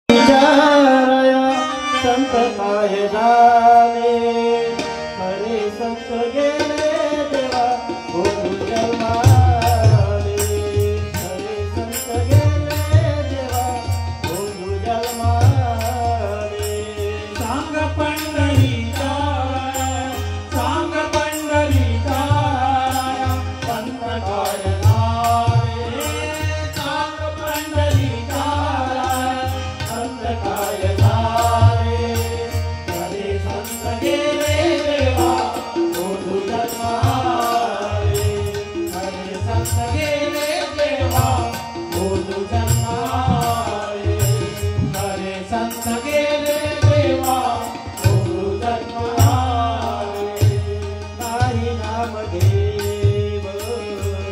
विचाराया संत काय झाले हरे संत गेले देवा बोलू जन्माले हरे संत गेले देवा बोलू जन्माले सांग पंढरीचा सांग पंढरीचा संत काय झाले सांग पंढरीचा संत काय झाले हरे संत गेले देवा बोलू जन्माले हरे संत गेले देवा बोलू जन्माले हरे संत गेले देवा बोलू जन्माले नाही नामदेव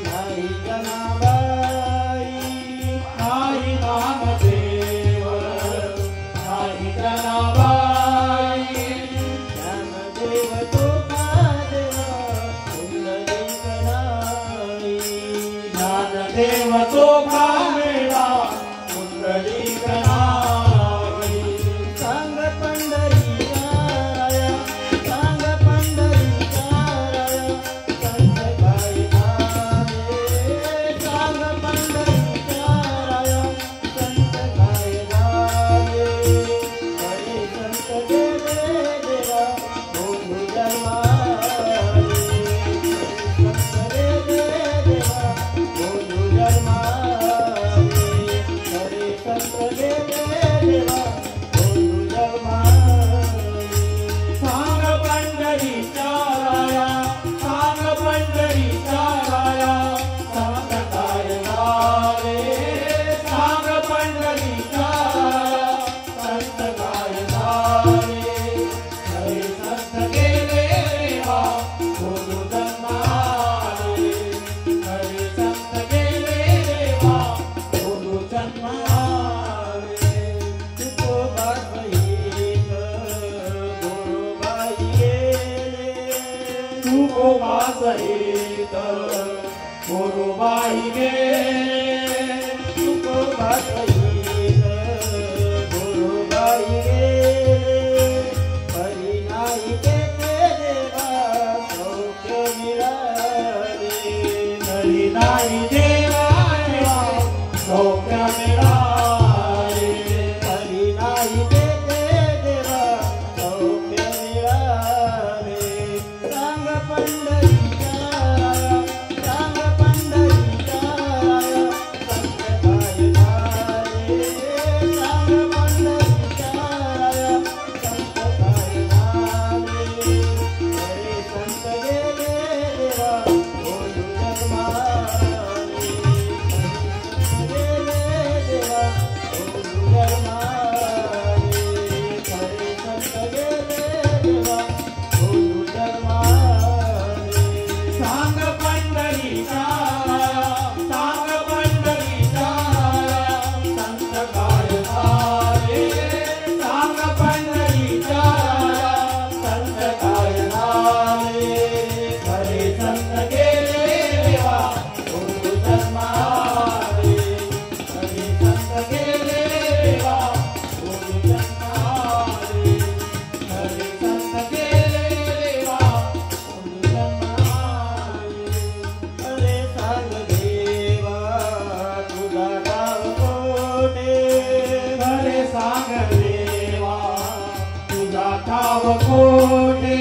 नाही जनाबाई नाही नामदेव नाही जनाबाई ज्ञानदेव तुका देवा पुंडलिक नाही ज्ञानदेव तो कामेला पुंडलिक नाही सांग पंढरीकाराया सांग पंढरीकाराया संत काय झाले सांग पंढरीकाराया संत काय झाले हरे संत गेले देवा बोलू जन्माले संत गेले देवा बोलू जन्माले हरे संत गेले देवा बोलू जन्माले सांग पंढरीचा राया सांग पंढरीचा राया संत काय झाले सांग पंढरीचा राया संत काय झाले हरे संत गेले देवा बोलू जन्माले हरे संत गेले देवा बोलू जन्माले तुकोबा सहित गोरोबाई गेले तुकोबा सहित गोरोबाई गेले तुकोबा सहित गोरोबाई गेले हरी नाही देते देवा सौख्य मिळाले हरी नाही देवा सौख्य मिळाले हरी नाही देते देवा सौख्य मिळाले सांग पंढरीकाराया सांग पंढरीकाराया संत काय झाले सांग पंढरीकाराया संत काय झाले हरे संत गेले देवा बोलू जन्माले सांग पंढरीचा सांग पंढरीचा संत काय झाले सांग पंढरीचा संत काय झाले हरे संत गेले देवा बोलू जन्माले हरे संत गेले देवा बोलू जन्माले हरे संत गेले देवा बोलू जन्माले अरे सांग देवा तुझा नाव कोठे हरे सांग देवा तुझा ठाव कोठे